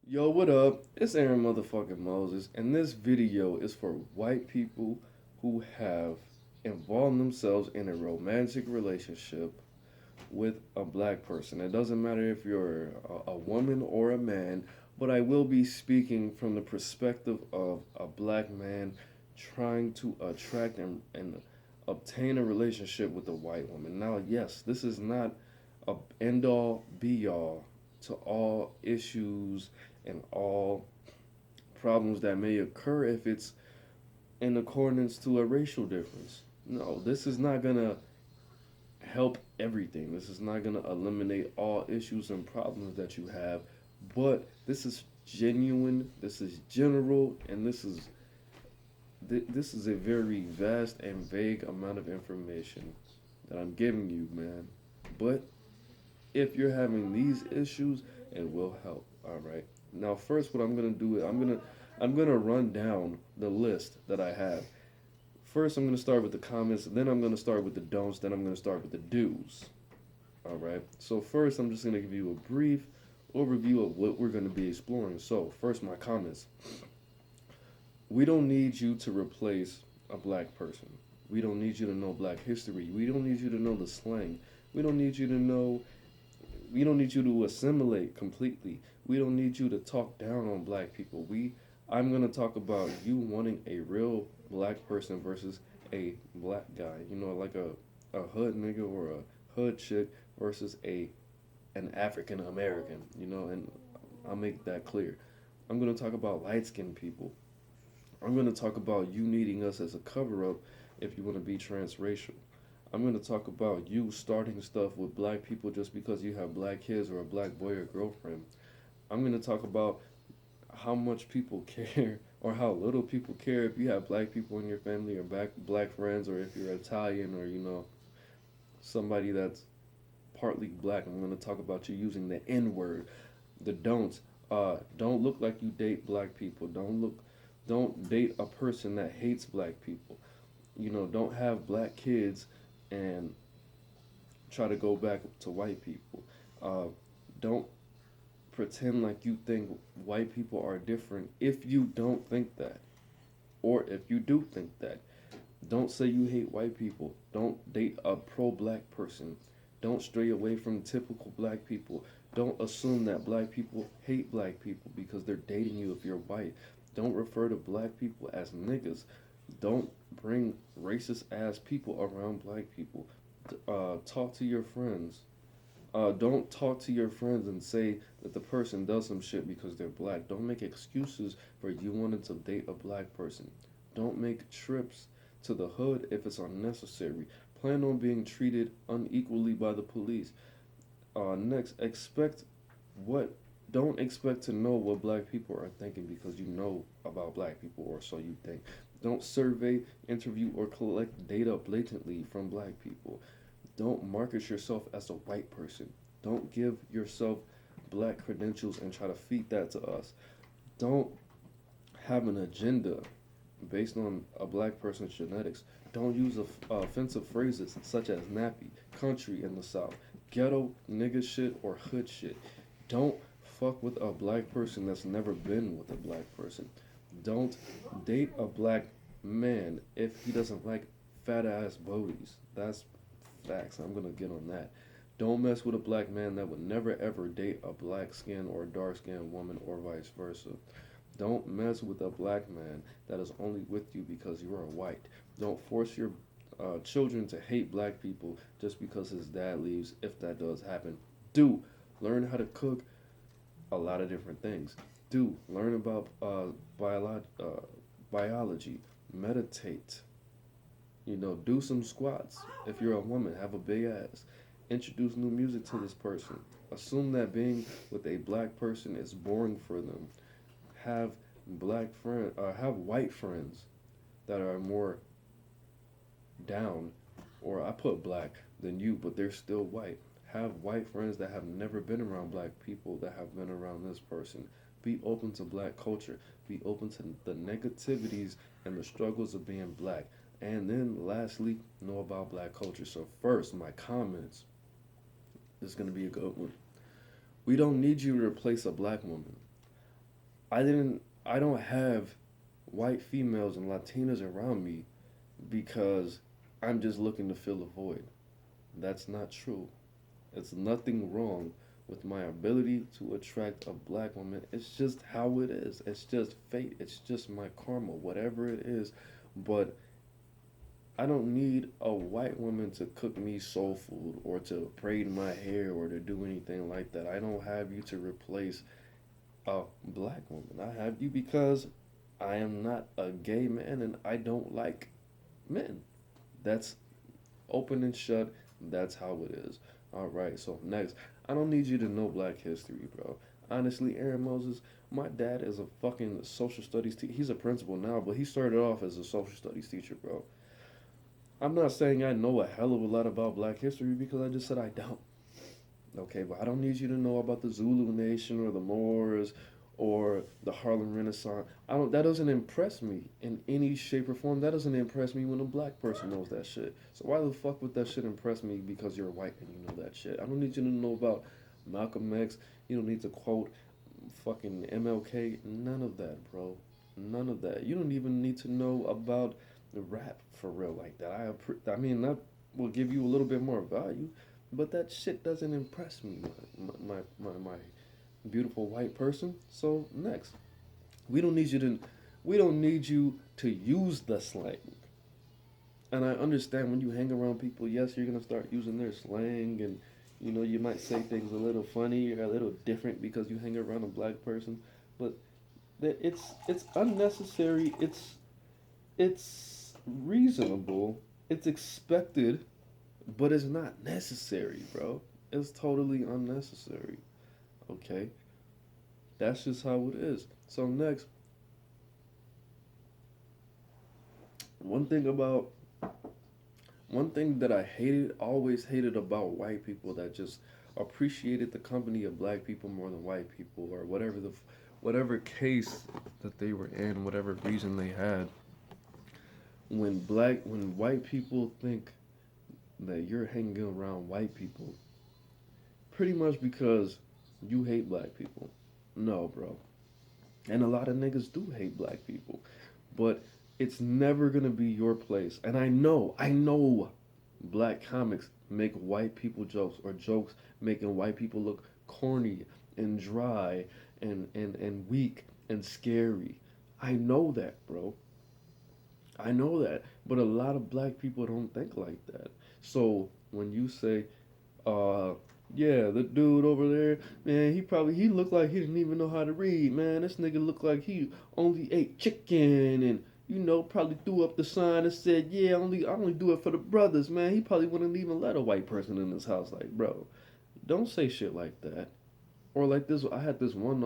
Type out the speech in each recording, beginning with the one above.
Yo, what up? It's Aaron motherfucking Moses, and this video is for white people who have involved themselves in a romantic relationship with a black person. It doesn't matter if you're a woman or a man, but I will be speaking from the perspective of a black man trying to attract and obtain a relationship with a white woman. Now, yes, this is not a end all be all to all issues and all problems that may occur if it's in accordance to a racial difference. No, this is not gonna help everything. This is not gonna eliminate all issues and problems that you have, but this is genuine, this is general, and this is a very vast and vague amount of information that I'm giving you, man. But if you're having these issues, it will help. All right. Now, first, what I'm gonna do is I'm gonna run down the list that I have. First, I'm gonna start with the comments. Then I'm gonna start with the don'ts. Then I'm gonna start with the do's. All right. So first, I'm just gonna give you a brief overview of what we're gonna be exploring. So first, my comments. We don't need you to replace a black person. We don't need you to know black history. We don't need you to know the slang. We don't need you to know we don't need you to assimilate completely. We don't need you to talk down on black people. I'm gonna talk about you wanting a real black person versus a black guy. You know, like a hood nigga or a hood chick versus a an African American. You know, and I'll make that clear. I'm gonna talk about light skinned people. I'm gonna talk about you needing us as a cover up if you want to be transracial. I'm going to talk about you starting stuff with black people just because you have black kids or a black boy or girlfriend. I'm going to talk about how much people care or how little people care if you have black people in your family or black friends or if you're Italian or, somebody that's partly black. I'm going to talk about you using the N word, the don'ts. Don't look like you date black people. Don't date a person that hates black people. Don't have black kids and try to go back to white people. Uh, don't pretend like you think white people are different if you don't think that, or if you do think that. Don't say you hate white people. Don't date a pro-black person. Don't stray away from typical black people. Don't assume that black people hate black people because they're dating you if you're white. Don't refer to black people as niggas. Don't bring racist ass people around black people. Talk to your friends. Don't talk to your friends and say that the person does some shit because they're black. Don't make excuses for you wanting to date a black person. Don't make trips to the hood if it's unnecessary. Plan on being treated unequally by the police. Next, expect what don't expect to know what black people are thinking because you know about black people or so you think. Don't survey, interview, or collect data blatantly from black people. Don't market yourself as a white person. Don't give yourself black credentials and try to feed that to us. Don't have an agenda based on a black person's genetics. Don't use offensive phrases such as nappy, country in the South, ghetto, nigga shit, or hood shit. Don't fuck with a black person that's never been with a black person. Don't date a black man if he doesn't like fat ass booties. That's facts. I'm gonna get on that. Don't mess with a black man that would never ever date a black skin or dark skinned woman or vice versa. Don't mess with a black man that is only with you because you are white. Don't force your children to hate black people just because his dad leaves, if that does happen. Do learn how to cook a lot of different things. Do learn about biology. Meditate. Do some squats. If you're a woman, have a big ass. Introduce new music to this person. Assume that being with a black person is boring for them. Have have white friends that are more down, or I put black than you, but they're still white. Have white friends that have never been around black people that have been around this person. Be open to black culture. Be open to the negativities and the struggles of being black. And then lastly, know about black culture. So first, my comments is going to be a good one. We don't need you to replace a black woman. I don't have white females and Latinas around me because I'm just looking to fill a void. That's not true. It's nothing wrong with my ability to attract a black woman. It's just how it is. It's just fate. It's just my karma, whatever it is. But I don't need a white woman to cook me soul food or to braid my hair or to do anything like that. I don't have you to replace a black woman. I have you because I am not a gay man and I don't like men. That's open and shut. That's how it is. All right. So next, I don't need you to know Black history, bro. Honestly, Aaron Moses, my dad is a fucking social studies teacher. He's a principal now, but he started off as a social studies teacher, bro. I'm not saying I know a hell of a lot about Black history because I just said I don't. Okay, but I don't need you to know about the Zulu Nation or the Moors or the Harlem Renaissance. I don't. That doesn't impress me in any shape or form. That doesn't impress me when a black person knows that shit. So why the fuck would that shit impress me because you're white and you know that shit? I don't need you to know about Malcolm X. You don't need to quote fucking MLK. None of that, bro. None of that. You don't even need to know about the rap for real like that. I mean that will give you a little bit more value, but that shit doesn't impress me, my beautiful white person. So next, we don't need you to, we don't need you to use the slang. And I understand when you hang around people, yes, you're gonna start using their slang, and you know you might say things a little funny or a little different because you hang around a black person, but that it's unnecessary. It's reasonable. It's expected, but it's not necessary, bro. It's totally unnecessary. Okay, that's just how it is. So next, one thing about one thing that I hated, always hated about white people that just appreciated the company of black people more than white people, or whatever case that they were in, whatever reason they had. When white people think that you're hanging around white people, pretty much because you hate black people. No, bro. And a lot of niggas do hate black people. But it's never gonna be your place. And I know black comics make white people jokes or jokes making white people look corny and dry and weak and scary. I know that, bro. I know that. But a lot of black people don't think like that. So when you say, uh, yeah, the dude over there, man, he looked like he didn't even know how to read, man. This nigga looked like he only ate chicken and probably threw up the sign and said, yeah, I only do it for the brothers, man. He probably wouldn't even let a white person in his house. Like, bro, don't say shit like that. Or like this, I had this one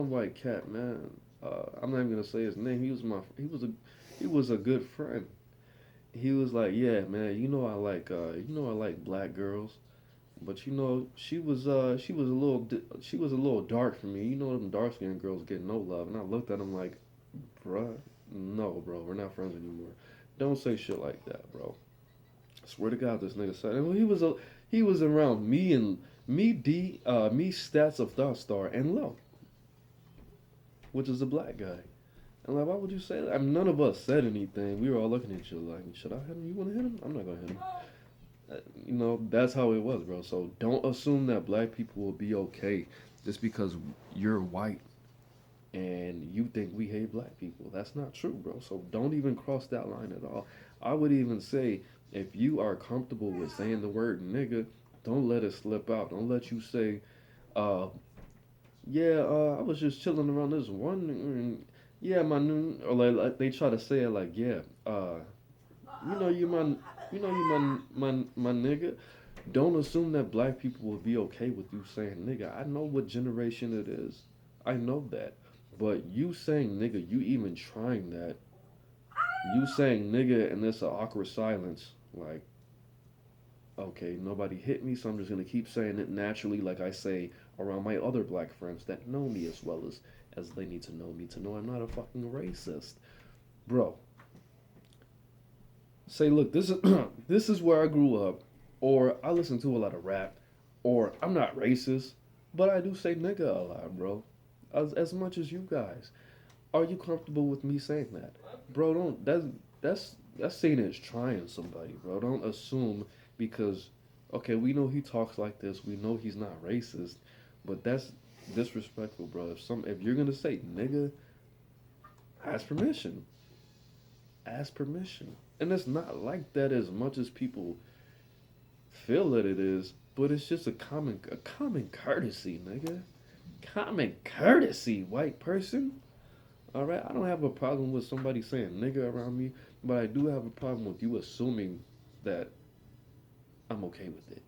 white cat, man. I'm not even gonna say his name. He was a good friend. He was like, yeah, man, I like black girls. But she was a little dark for me. You know them dark skinned girls get no love. And I looked at him like, bruh, no, bro, we're not friends anymore. Don't say shit like that, bro. I swear to God, this nigga said. And he was around me and me stats of Thought Star and Low, which is a black guy. And like, why would you say that? I mean, none of us said anything. We were all looking at each other like, should I hit him? You want to hit him? I'm not gonna hit him. That's how it was, bro. So don't assume that black people will be okay just because you're white and you think we hate black people. That's not true, bro. So don't even cross that line at all. I would even say if you are comfortable with saying the word nigga, don't let it slip out. Don't let you say, uh, yeah, I was just chilling around this one, yeah, my new, or like they try to say it like, yeah, you know you my my nigga. Don't assume that black people will be okay with you saying nigga. I know what generation it is. I know that. But you saying nigga, you even trying that, you saying nigga and there's an awkward silence, like, okay, nobody hit me, so I'm just gonna keep saying it naturally like I say around my other black friends that know me as well as they need to know me to know I'm not a fucking racist. Bro, say, look, this is this is where I grew up, or I listen to a lot of rap, or I'm not racist, but I do say nigga a lot, bro. as much as you guys. Are you comfortable with me saying that, bro? Don't that's seen as trying somebody, bro. Don't assume because okay, we know he talks like this. We know he's not racist, but that's disrespectful, bro. If you're gonna say nigga, ask permission. Ask permission. And it's not like that as much as people feel that it is, but it's just a common courtesy, nigga. Common courtesy, white person. All right, I don't have a problem with somebody saying nigga around me, but I do have a problem with you assuming that I'm okay with it.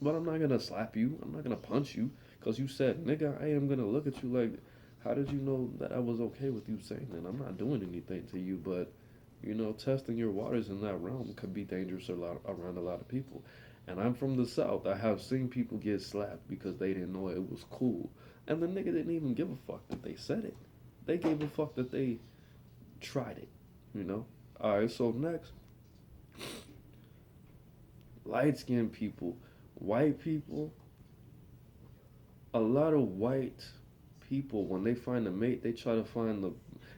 But I'm not gonna slap you. I'm not gonna punch you because you said nigga. I am gonna look at you like, how did you know that I was okay with you saying that? I'm not doing anything to you, but testing your waters in that realm could be dangerous around a lot of people. And I'm from the South. I have seen people get slapped because they didn't know it was cool. And the nigga didn't even give a fuck that they said it. They gave a fuck that they tried it, you know? Alright, so next, light skinned people, white people, a lot of white people, when they find a mate, they try to find the.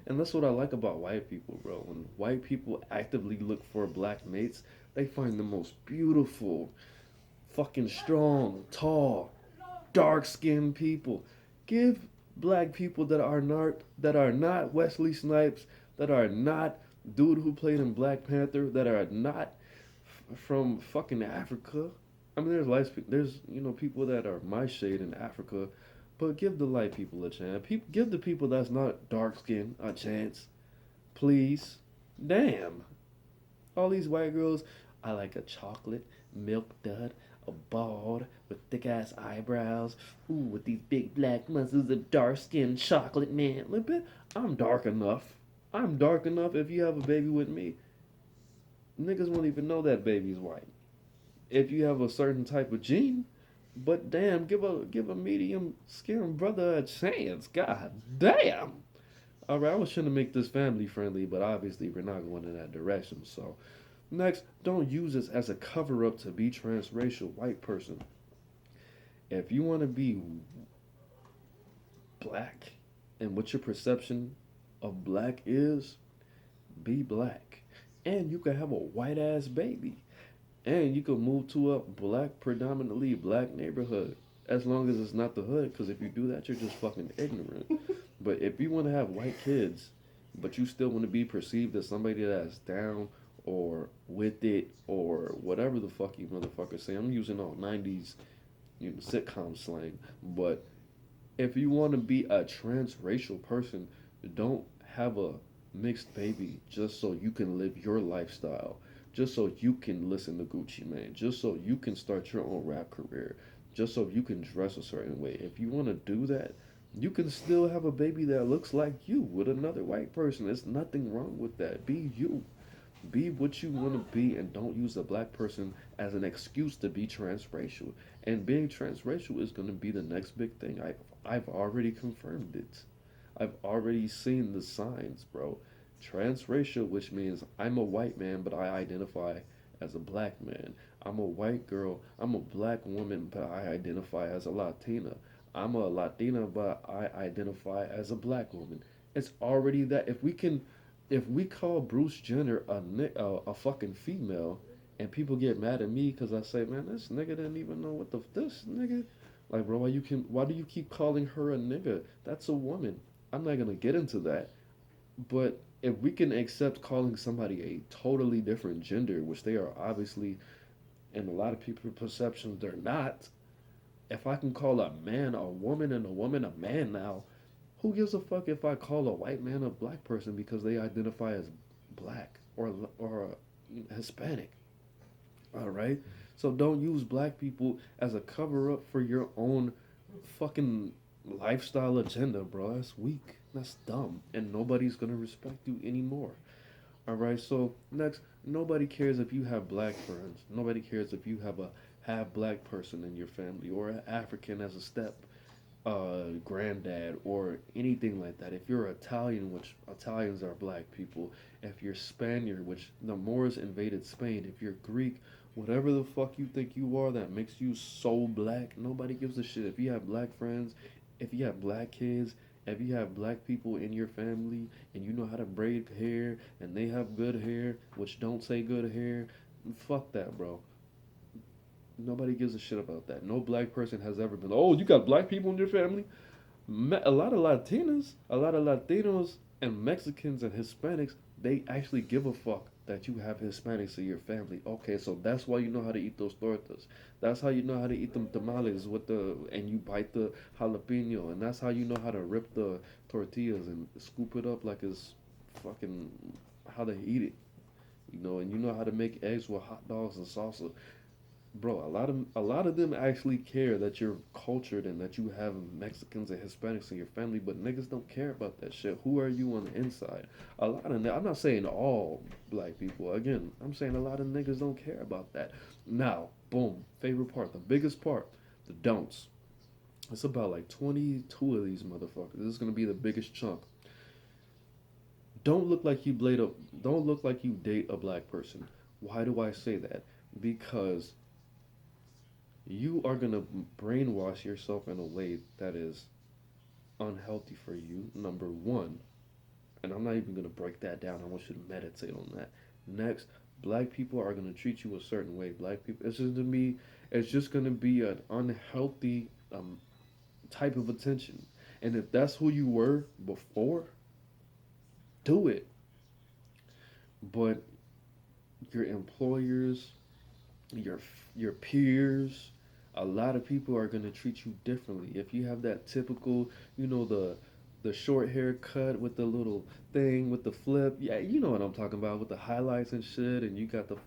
And that's what I like about white people, bro. When white people actively look for black mates, they find the most beautiful, fucking strong, tall, dark skinned people. Give black people that are not Wesley Snipes, that are not dude who played in Black Panther, that are not from fucking Africa. I mean, there's people that are my shade in Africa, but give the light people a chance. Give the people that's not dark skinned a chance, please. Damn, all these white girls. I like a chocolate milk dud, a bald with thick ass eyebrows. Ooh, with these big black muscles, a dark skinned chocolate man. Look, bit. I'm dark enough. I'm dark enough. If you have a baby with me, niggas won't even know that baby's white. If you have a certain type of gene, but damn, give a medium skinned brother a chance. God damn. All right, I was trying to make this family friendly, but obviously we're not going in that direction. So next, don't use this as a cover up to be transracial white person. If you want to be black and what your perception of black is, be black. And you can have a white ass baby. And you can move to a predominantly black neighborhood. As long as it's not the hood, because if you do that, you're just fucking ignorant. But if you want to have white kids, but you still want to be perceived as somebody that's down or with it or whatever the fuck you motherfuckers say. I'm using all 90s sitcom slang. But if you want to be a transracial person, don't have a mixed baby just so you can live your lifestyle. Just so you can listen to Gucci Mane. Just so you can start your own rap career. Just so you can dress a certain way. If you want to do that, you can still have a baby that looks like you with another white person. There's nothing wrong with that. Be you. Be what you want to be and don't use a black person as an excuse to be transracial. And being transracial is going to be the next big thing. I've already confirmed it. I've already seen the signs, bro. Transracial, which means I'm a white man, but I identify as a black man. I'm a white girl, I'm a black woman, but I identify as a Latina. I'm a Latina, but I identify as a black woman. It's already that. If we call Bruce Jenner a fucking female, and people get mad at me because I say, man, this nigga didn't even know this nigga. Like, bro, why do you keep calling her a nigga? That's a woman. I'm not gonna get into that, but if we can accept calling somebody a totally different gender, which they are obviously, in a lot of people's perceptions, they're not. If I can call a man a woman and a woman a man now, who gives a fuck if I call a white man a black person because they identify as black or Hispanic? All right. So don't use black people as a cover up for your own fucking lifestyle agenda, bro. That's weak. That's dumb. And nobody's gonna respect you anymore. Alright, so next, nobody cares if you have black friends. Nobody cares if you have a half black person in your family or an African as a step granddad or anything like that. If you're Italian, which Italians are black people, if you're Spaniard, which the Moors invaded Spain, if you're Greek, whatever the fuck you think you are that makes you so black, nobody gives a shit. If you have black friends, if you have black kids, if you have black people in your family and you know how to braid hair and they have good hair, which don't say good hair, fuck that, bro. Nobody gives a shit about that. No black person has ever been, oh, you got black people in your family? A lot of Latinas, a lot of Latinos and Mexicans and Hispanics, they actually give a fuck that you have Hispanics in your family. Okay, so that's why you know how to eat those tortas. That's how you know how to eat them tamales with the and you bite the jalapeno, and that's how you know how to rip the tortillas and scoop it up like it's fucking how they eat it. And you know how to make eggs with hot dogs and salsa. Bro, a lot of them actually care that you're cultured and that you have Mexicans and Hispanics in your family, but niggas don't care about that shit. Who are you on the inside? I'm not saying all black people. Again, I'm saying a lot of niggas don't care about that. Now, boom, favorite part, the biggest part, the don'ts. It's about like 22 of these motherfuckers. This is gonna be the biggest chunk. Don't look like you blade up. Don't look like you date a black person. Why do I say that? Because you are going to brainwash yourself in a way that is unhealthy for you, number one. And I'm not even going to break that down. I want you to meditate on that. Next, black people are going to treat you a certain way. Black people, it's just going to be an unhealthy type of attention. And if that's who you were before, do it. But your employers, your your peers, a lot of people are gonna treat you differently. If you have that typical, the short haircut with the little thing with the flip, yeah, you know what I'm talking about with the highlights and shit, and you got the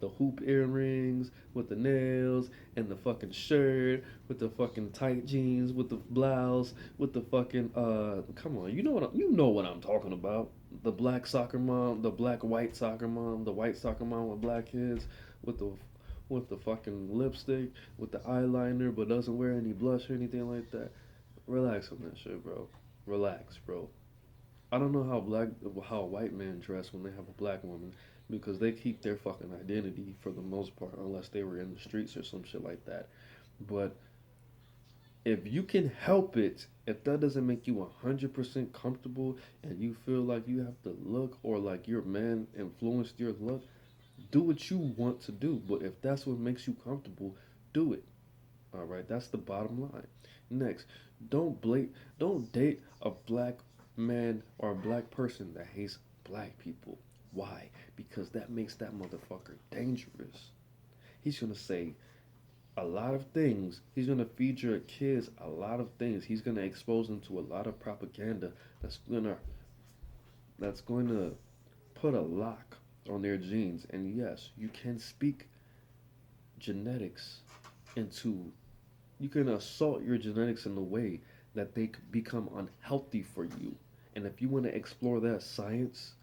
hoop earrings with the nails and the fucking shirt with the fucking tight jeans with the blouse with the fucking come on, you know what I'm talking about. The black soccer mom, the black white soccer mom, the white soccer mom with black kids with the fucking lipstick, with the eyeliner, but doesn't wear any blush or anything like that. Relax on that shit, bro. Relax, bro. I don't know how white men dress when they have a black woman because they keep their fucking identity for the most part, unless they were in the streets or some shit like that. But if you can help it, if that doesn't make you 100% comfortable and you feel like you have to look or like your man influenced your look, do what you want to do. But if that's what makes you comfortable, do it. All right, that's the bottom line. Next, don't date a black man or a black person that hates black people. Why? Because that makes that motherfucker dangerous. He's gonna say a lot of things. He's gonna feed your kids a lot of things. He's gonna expose them to a lot of propaganda that's going to put a lock on their genes. And yes, you can speak genetics into you can assault your genetics in a way that they could become unhealthy for you. And if you want to explore that science,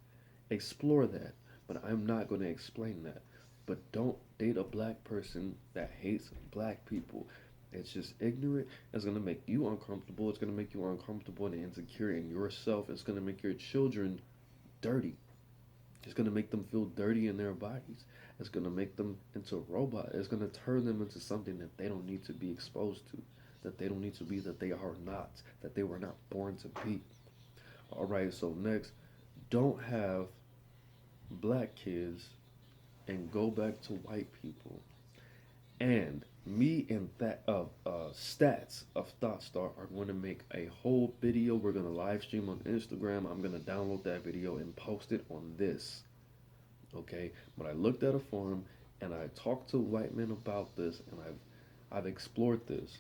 explore that. But I'm not going to explain that. But don't date a black person that hates black people. It's just ignorant. It's going to make you uncomfortable. It's going to make you uncomfortable and insecure in yourself. It's going to make your children dirty. It's going to make them feel dirty in their bodies. It's going to make them into a robot. It's going to turn them into something that they don't need to be exposed to, that they don't need to be, that they are not, that they were not born to be. All right, so next, don't have black kids and go back to white people. And me and that stats of ThoughtStar are going to make a whole video. We're going to live stream on Instagram. I'm going to download that video and post it on this. Okay, but I looked at a forum and I talked to white men about this, and I've explored this.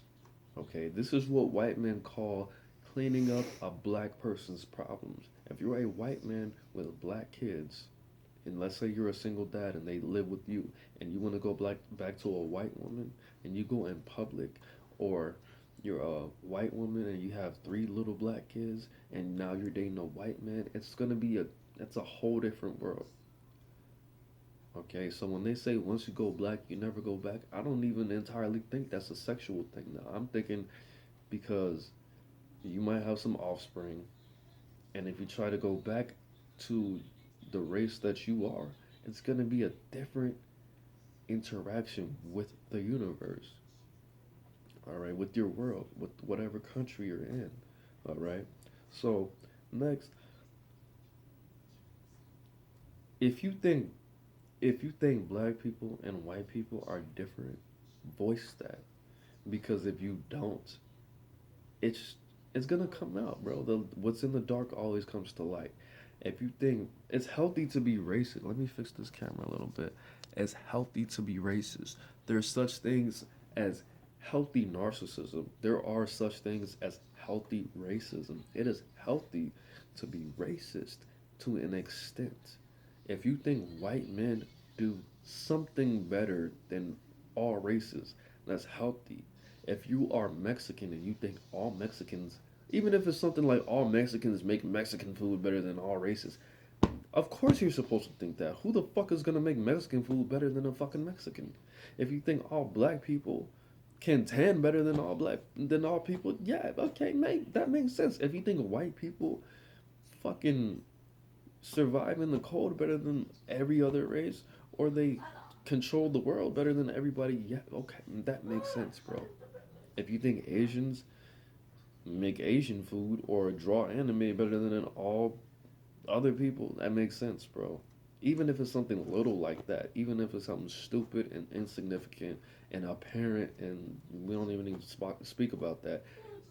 Okay, this is what white men call cleaning up a black person's problems. If you're a white man with black kids, and let's say you're a single dad and they live with you, and you want to go back to a white woman, and you go in public, or you're a white woman and you have 3 little black kids, and now you're dating a white man, it's a whole different world. Okay, so when they say once you go black, you never go back, I don't even entirely think that's a sexual thing now. I'm thinking because you might have some offspring, and if you try to go back to the race that you are, it's going to be a different interaction with the universe. all right, with your world, with whatever country you're in, all right. So next, if you think if you think black people and white people are different, voice that. Because if you don't, it's it's gonna come out, bro. The what's in the dark always comes to light. If you think it's healthy to be racist, let me fix this camera a little bit. It's healthy to be racist. There's such things as healthy narcissism. There are such things as healthy racism. It is healthy to be racist to an extent. If you think white men do something better than all races, that's healthy. If you are Mexican and you think all Mexicans, even if it's something like all Mexicans make Mexican food better than all races, of course you're supposed to think that. Who the fuck is gonna make Mexican food better than a fucking Mexican? If you think all black people can tan better than all people, yeah, okay, that makes sense. If you think white people fucking survive in the cold better than every other race, or they control the world better than everybody, yeah, okay, that makes sense, bro. If you think Asians make Asian food or draw anime better than all other people, that makes sense, bro. Even if it's something little like that, even if it's something stupid and insignificant and apparent, and we don't even need to speak about that,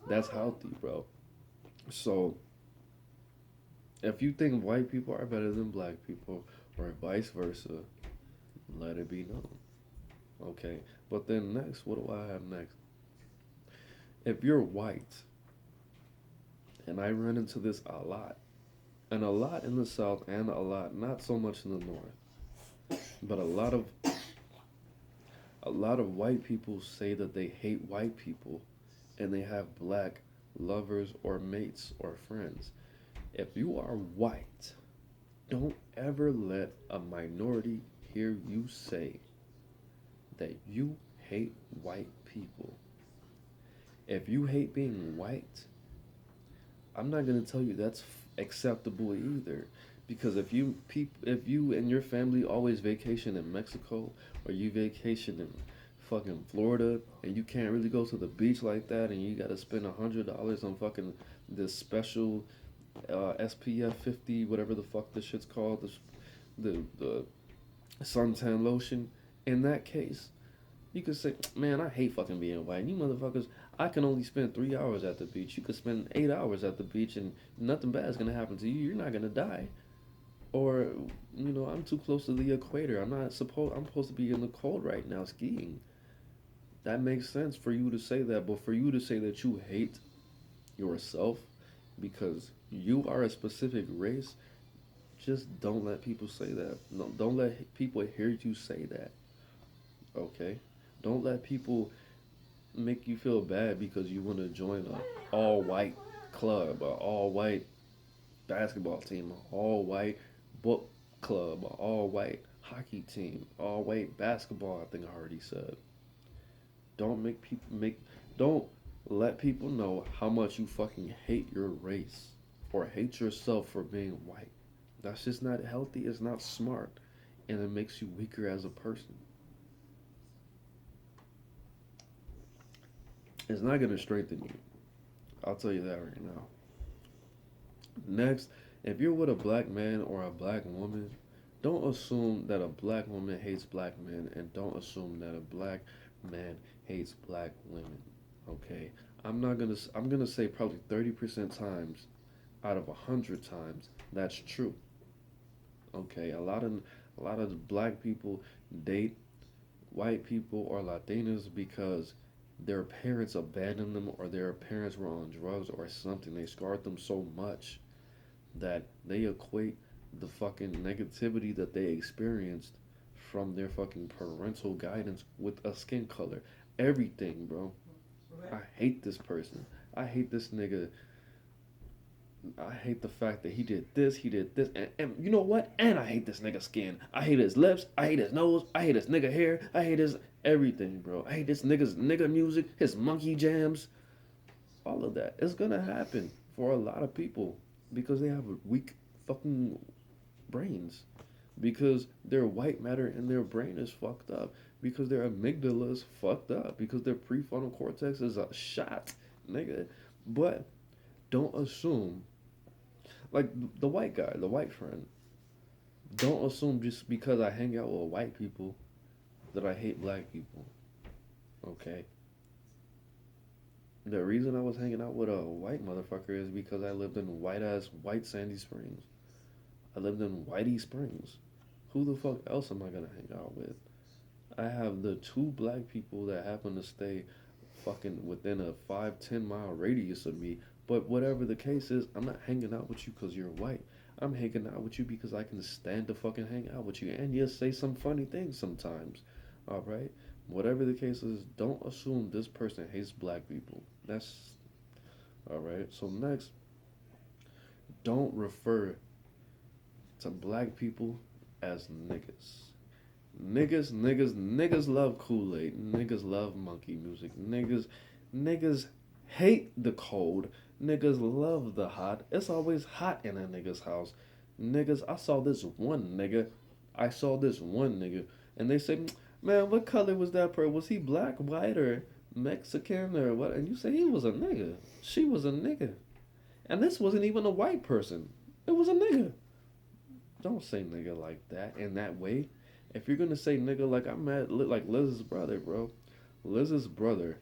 that's healthy, bro. So, if you think white people are better than black people, or vice versa, let it be known. Okay, but then next, what do I have next? If you're white, and I run into this a lot, and a lot in the South, and a lot not so much in the North, but a lot of white people say that they hate white people, and they have black lovers or mates or friends. If you are white, don't ever let a minority hear you say that you hate white people. If you hate being white, I'm not gonna tell you that's acceptable either. Because if you and your family always vacation in Mexico, or you vacation in fucking Florida, and you can't really go to the beach like that, and you gotta spend $100 on fucking this special SPF 50, whatever the fuck this shit's called, the suntan lotion. In that case, you could say, man, I hate fucking being white. You motherfuckers, I can only spend 3 hours at the beach. You could spend 8 hours at the beach, and nothing bad is gonna happen to you. You're not gonna die. Or, I'm too close to the equator. I'm supposed to be in the cold right now skiing. That makes sense for you to say that, but for you to say that you hate yourself because you are a specific race, just don't let people say that. No, don't let people hear you say that. Okay? Don't let people make you feel bad because you want to join a all white club, a all white basketball team, a all white book club, a all white hockey team, all white basketball, I think I already said. Don't make people make don't let people know how much you fucking hate your race or hate yourself for being white. That's just not healthy, it's not smart, and it makes you weaker as a person. It's not gonna strengthen you. I'll tell you that right now. Next, if you're with a black man or a black woman, don't assume that a black woman hates black men, and don't assume that a black man hates black women. Okay? I'm gonna say probably 30% times out of 100 times that's true. Okay? A lot of black people date white people or Latinos because their parents abandoned them, or their parents were on drugs or something. They scarred them so much that they equate the fucking negativity that they experienced from their fucking parental guidance with a skin color. Everything, bro. I hate this person. I hate this nigga. I hate the fact that he did this, and you know what? And I hate this nigga skin. I hate his lips, I hate his nose, I hate his nigga hair, I hate his everything, bro. I hate this nigga's nigga music, his monkey jams, all of that. It's gonna happen for a lot of people because they have weak fucking brains. Because their white matter in their brain is fucked up. because their amygdala is fucked up, because their prefrontal cortex is shot, nigga. But don't assume, like the white guy, the white friend, don't assume just because I hang out with white people that I hate black people, okay? The reason I was hanging out with a white motherfucker is because I lived in white Sandy Springs. I lived in Whitey Springs. Who the fuck else am I gonna hang out with? I have the two black people that happen to stay fucking within a 5-10 mile radius of me. But whatever the case is, I'm not hanging out with you because you're white. I'm hanging out with you because I can stand to fucking hang out with you. And yes, say some funny things sometimes. Alright? Whatever the case is, don't assume this person hates black people. That's alright. So next, don't refer to black people as niggas. Niggas love Kool-Aid. Niggas love monkey music. Niggas hate the cold. Niggas love the hot. It's always hot in a nigga's house. Niggas, I saw this one nigga. And they say, man, what color was that person? Was he black, white, or Mexican, or what? And you say he was a nigga. She was a nigga. And this wasn't even a white person. It was a nigga. Don't say nigga like that, in that way. If you're gonna say nigga like I'm at, like Liz's brother, bro. Liz's brother.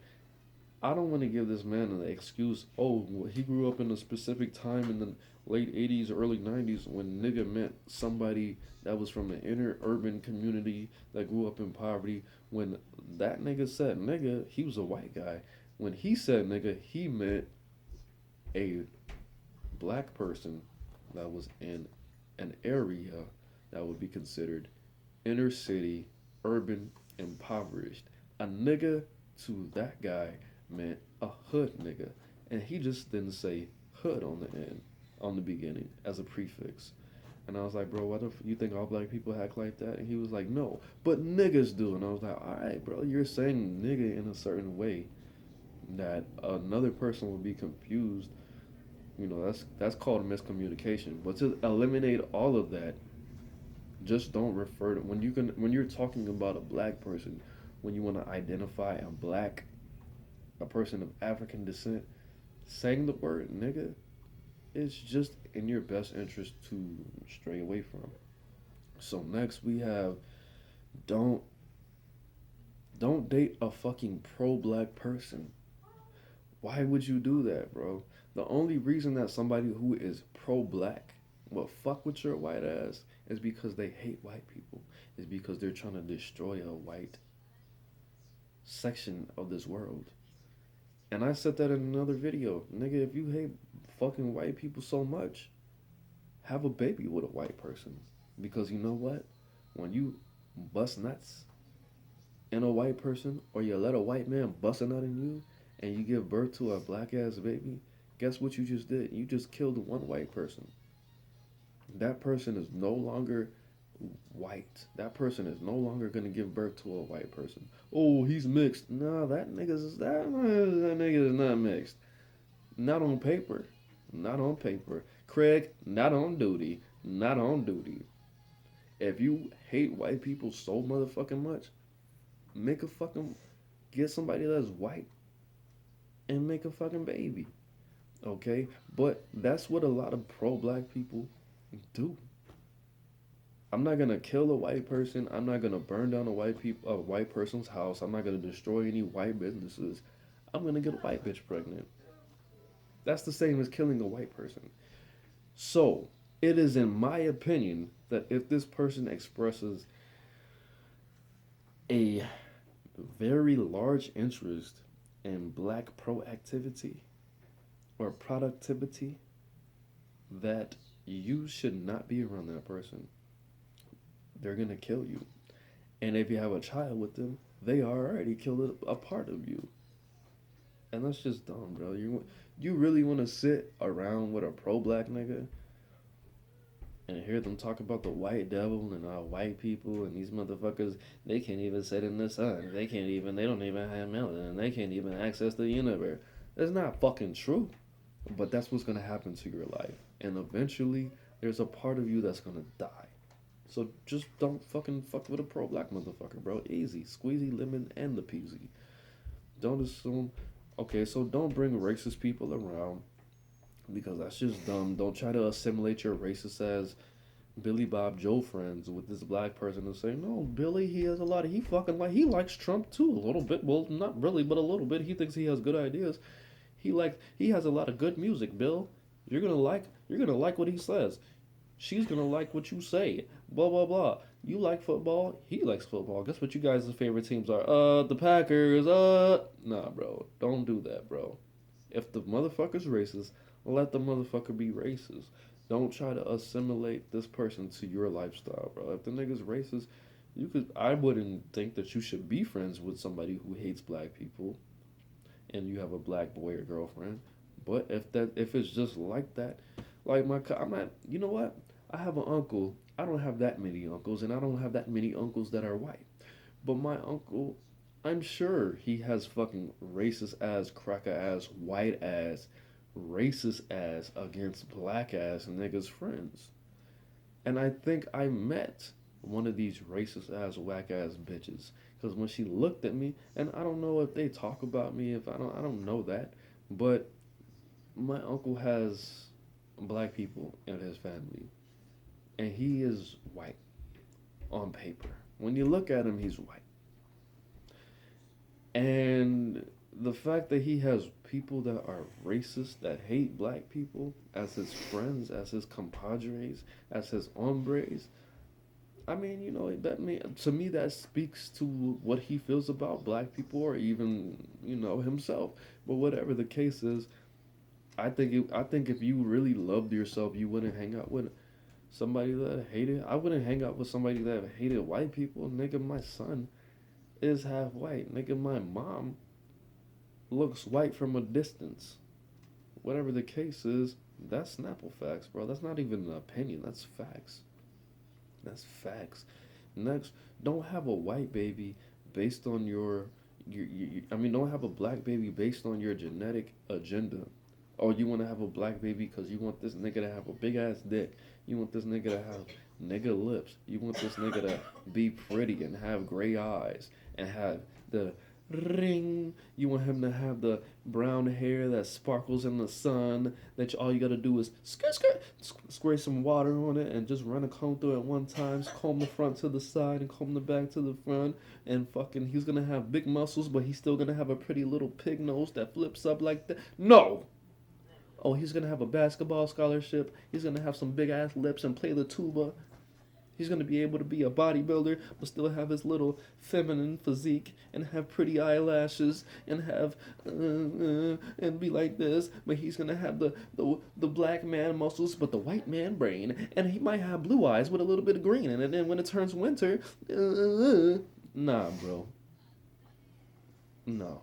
I don't want to give this man an excuse. Oh, well, he grew up in a specific time in the late 80s, early 90s when nigga meant somebody that was from an inner urban community that grew up in poverty. When that nigga said nigga, he was a white guy. When he said nigga, he meant a black person that was in an area that would be considered inner city, urban, impoverished. A nigga to that guy meant a hood nigga. And he just didn't say hood on the end, on the beginning, as a prefix. And I was like, bro, what if you think all black people act like that? And he was like, no, but niggas do. And I was like, all right, bro, you're saying nigga in a certain way that another person will be confused. You know, that's called miscommunication. But to eliminate all of that, just don't refer to when you're talking about a black person, when you want to identify a person of African descent, saying the word nigga is just in your best interest to stray away from. So next we have don't date a fucking pro-black person. Why would you do that, bro? The only reason that somebody who is pro-black will fuck with your white ass is because they hate white people. Is because they're trying to destroy a white section of this world. And I said that in another video. Nigga, if you hate fucking white people so much, have a baby with a white person. Because you know what? When you bust nuts in a white person, or you let a white man bust a nut in you, and you give birth to a black ass baby, guess what you just did? You just killed one white person. That person is no longer white. That person is no longer gonna give birth to a white person. Oh, he's mixed. No, that nigga is not mixed. Not on paper. Not on paper. Craig, not on duty. Not on duty. If you hate white people so motherfucking much, get somebody that's white and make a fucking baby. Okay? But that's what a lot of pro-black people do. I'm not gonna kill a white person. I'm not gonna burn down a white person's house. I'm not gonna destroy any white businesses. I'm gonna get a white bitch pregnant. That's the same as killing a white person. So, it is in my opinion that if this person expresses a very large interest in black proactivity or productivity, that you should not be around that person. They're gonna kill you. And if you have a child with them, they already killed a part of you. And that's just dumb, bro. You really want to sit around with a pro-black nigga and hear them talk about the white devil and all white people and these motherfuckers, they can't even sit in the sun. They don't even have melanin. They can't even access the universe. That's not fucking true. But that's what's gonna happen to your life. And eventually, there's a part of you that's gonna die. So just don't fucking fuck with a pro black motherfucker, bro. Easy. Squeezy, lemon, and the peasy. Don't assume. Okay, so don't bring racist people around because that's just dumb. Don't try to assimilate your racist as Billy Bob Joe friends with this black person and say, no, Billy, he has a lot of, he fucking like, he likes Trump too, a little bit. Well, not really, but a little bit. He thinks he has good ideas. He has a lot of good music, Bill. You're gonna like what he says. She's gonna like what you say. Blah blah blah. You like football. He likes football. Guess what you guys' favorite teams are? The Packers. Nah, bro. Don't do that, bro. If the motherfucker's racist, let the motherfucker be racist. Don't try to assimilate this person to your lifestyle, bro. If the nigga's racist, you could. I wouldn't think that you should be friends with somebody who hates black people, and you have a black boy or girlfriend. But if it's just like that, like I'm not. You know what? I have an uncle. I don't have that many uncles, and I don't have that many uncles that are white. But my uncle, I'm sure he has fucking racist ass, cracker ass, white ass, racist ass against black ass niggas friends. And I think I met one of these racist ass, whack ass bitches. Because when she looked at me, and I don't know if they talk about me, if I don't know that, but my uncle has black people in his family, and he is white on paper. When you look at him, he's white. And the fact that he has people that are racist, that hate black people as his friends, as his compadres, as his hombres, I mean, to me that speaks to what he feels about black people or even, himself. But whatever the case is, I think if you really loved yourself, you wouldn't hang out with somebody that hated. I wouldn't hang out with somebody that hated white people. Nigga, my son is half white. Nigga, my mom looks white from a distance. Whatever the case is, that's Snapple facts, bro. That's not even an opinion. That's facts. That's facts. Next, don't have a white baby based on don't have a black baby based on your genetic agenda. Or you want to have a black baby because you want this nigga to have a big ass dick. You want this nigga to have nigga lips. You want this nigga to be pretty and have gray eyes and have the ring. You want him to have the brown hair that sparkles in the sun. That all you gotta do is spray some water on it and just run a comb through it one time. Comb the front to the side and comb the back to the front. And fucking, he's gonna have big muscles, but he's still gonna have a pretty little pig nose that flips up like that. No. Oh, he's gonna have a basketball scholarship. He's gonna have some big ass lips and play the tuba. He's gonna be able to be a bodybuilder, but still have his little feminine physique and have pretty eyelashes and have and be like this. But he's gonna have the black man muscles, but the white man brain, and he might have blue eyes with a little bit of green in it. And then when it turns winter, nah, bro, no.